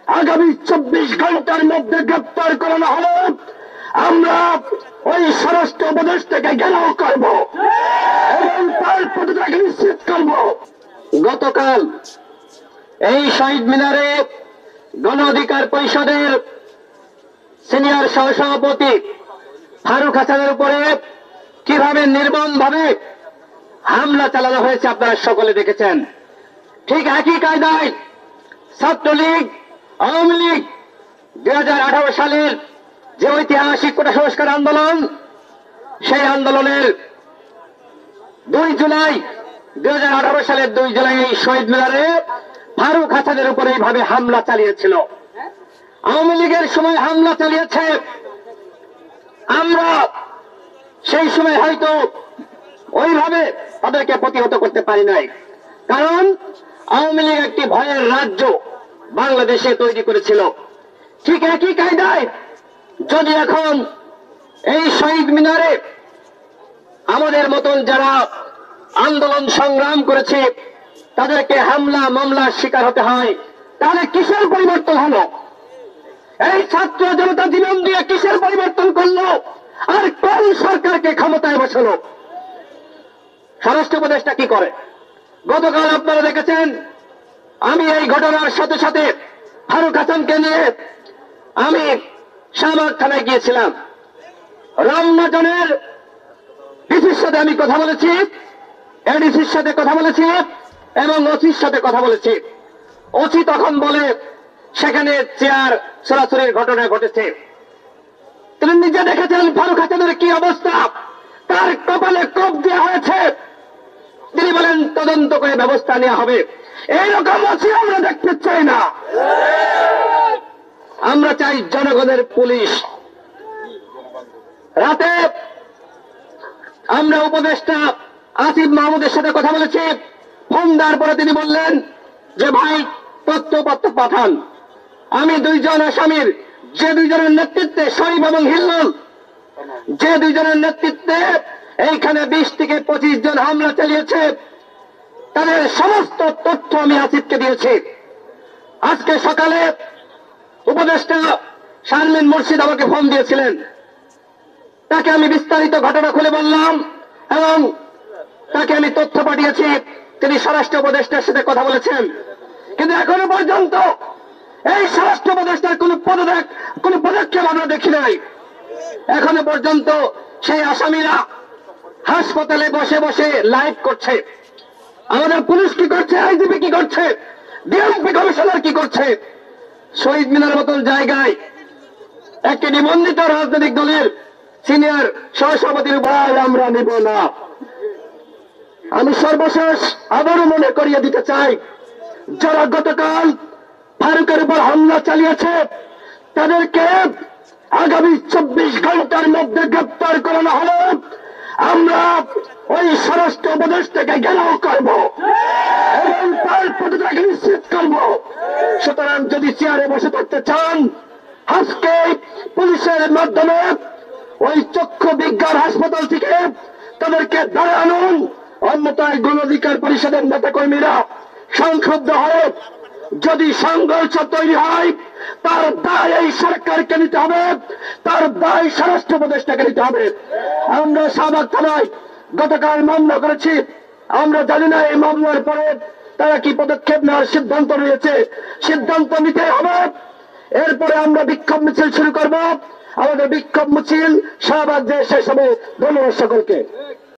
আগামী 24 ঘন্টার মধ্যে গ্রেপ্তার করানো হলে আমরা ওই স্বরাষ্ট্র উপদেষ্টাকে ঘেরাও করব এবং তার পদত্যাগ নিশ্চিত করব। গতকাল এই শহীদ মিনারে গণ অধিকার পরিষদের সিনিয়র সহসভাপতি ফারুক হাসানের উপরে কিভাবে নির্মমভাবে হামলা চালানো হয়েছে আপনারা সকলে দেখেছেন। ঠিক একই কায়দায় ছাত্রলীগ, আওয়ামী লীগ 2018 সালের যে ঐতিহাসিক কোটা সংস্কার আন্দোলন, সেই আন্দোলনের 2 জুলাই 2018 সালের 2 জুলাই এই শহীদ মিনারে ফারুক হাসানের উপরে এইভাবে হামলা চালিয়েছিল। আওয়ামী লীগের সময় হামলা চালিয়েছে। আমরা সেই সময় হয়তো ওইভাবে তাদেরকে প্রতিহত করতে পারি নাই, কারণ আওয়ামী লীগ একটি ভয়ের রাজ্য বাংলাদেশে তৈরি করেছিল। ঠিক একই কায়দায় যদি এখন এই শহীদ মিনারে আমাদের মতন যারা আন্দোলন সংগ্রাম করেছে তাদেরকে হামলা মামলার শিকার হতে হয়, তাহলে কিসের পরিবর্তন হলো? এই ছাত্র জনতা জীবন দিয়ে কিসের পরিবর্তন করলো? আর কোন সরকারকে ক্ষমতায় বসালো? স্বরাষ্ট্র উপদেষ্টা কি করে? গতকাল আপনারা দেখেছেন, আমি এই ঘটনার সাথে সাথে ফারুক হাসানকে নিয়ে আমি শাহবাগ থানায় গিয়েছিলাম। রামনাজনের ডিসির সাথে আমি কথা বলেছি, এডিসির সাথে কথা বলেছি এবং ওসির সাথে কথা বলেছি। ওসি তখন বলে সেখানে চেয়ার ছড়াছড়ির ঘটনা ঘটেছে। তিনি নিজে দেখেছেন ফারুক হাসানের কি অবস্থা, তার কপালে কোপ দেওয়া হয়েছে। তিনি বলেন তদন্ত করে ব্যবস্থা নেওয়া হবে। এইরকম ওসি আমরা দেখতে চাই না। আমরা চাই জনগণের পুলিশ। রাতে আমরা উপদেষ্টা আসিফ মাহমুদের সাথে কথা বলেছি। ফোন দেওয়ার পরে তিনি বললেন যে ভাই তথ্যপত্র পাঠান। আমি 2 জন আসামির, যে 2 জনের নেতৃত্বে শরীফ এবং হিল্লুল, যে 2 জনের নেতৃত্বে এইখানে 20 থেকে 25 জন হামলা চালিয়েছে, তাদের সমস্ত তথ্য আমি আসিফকে দিয়েছি। আজকে সকালে উপদেষ্টা শারমিন মুর্শিদ আমাকে ফোন দিয়েছিলেন। তাকে আমি বিস্তারিত ঘটনা খুলে বললাম এবং তাকে আমি তথ্য পাঠিয়েছি। তিনি স্বরাষ্ট্র উপদেষ্টার সাথে কথা বলেছেন, কিন্তু এখনো পর্যন্ত এই স্বরাষ্ট্র উপদেষ্টার কোন পদক্ষেপ আমরা দেখি নাই। এখনো পর্যন্ত সেই আসামিরা হাসপাতালে বসে বসে লাইভ করছে। আমাদের পুলিশ কি করছে, আইজিপি কি করছে, ডিএমপি কমিশনার কি করছে? শহীদ মিনার মতন জায়গায় একটি নিবন্ধিত রাজনৈতিক দলের সিনিয়র সহসভাপতির উপর আমরা নিব না। আমি সর্বশেষ আবারও মনে করিয়ে দিতে চাই, যারা গতকাল ফারুকের উপর হামলা চালিয়েছে তাদেরকে আগামী 24 ঘন্টার মধ্যে গ্রেপ্তার করানো হলে আমরা ওই স্বরাষ্ট্র উপদেষ্টাকে ঘেরাও করব এবং তার পদত্যাগ নিশ্চিত করব। সুতরাং যদি চেয়ারে বসে থাকতে চান, আজকে পুলিশের মাধ্যমে ওই চক্ষু বিজ্ঞান হাসপাতাল থেকে তাদেরকে ধরে আনুন। অন্যথায় গণ অধিকার পরিষদের নেতা কর্মীরা সংক্ষুব্ধ হয়ে যদি সংঘর্ষ তৈরি হয়, তার দায় এই সরকারকে নিতে হবে, তার দায় স্বরাষ্ট্র উপদেষ্টাকে নিতে হবে। আমরা শাহবাগ থানায় গতকাল মামলা করেছি। আমরা জানি না এই মামলার পরে তারা কি পদক্ষেপ নেওয়ার সিদ্ধান্ত নিয়েছে। সিদ্ধান্ত নিতে হবে। এরপরে আমরা বিক্ষোভ মিছিল শুরু করব। আমাদের বিক্ষোভ মিছিল শাহবাগ যে শেষ হবে। ধন্যবাদ সকলকে।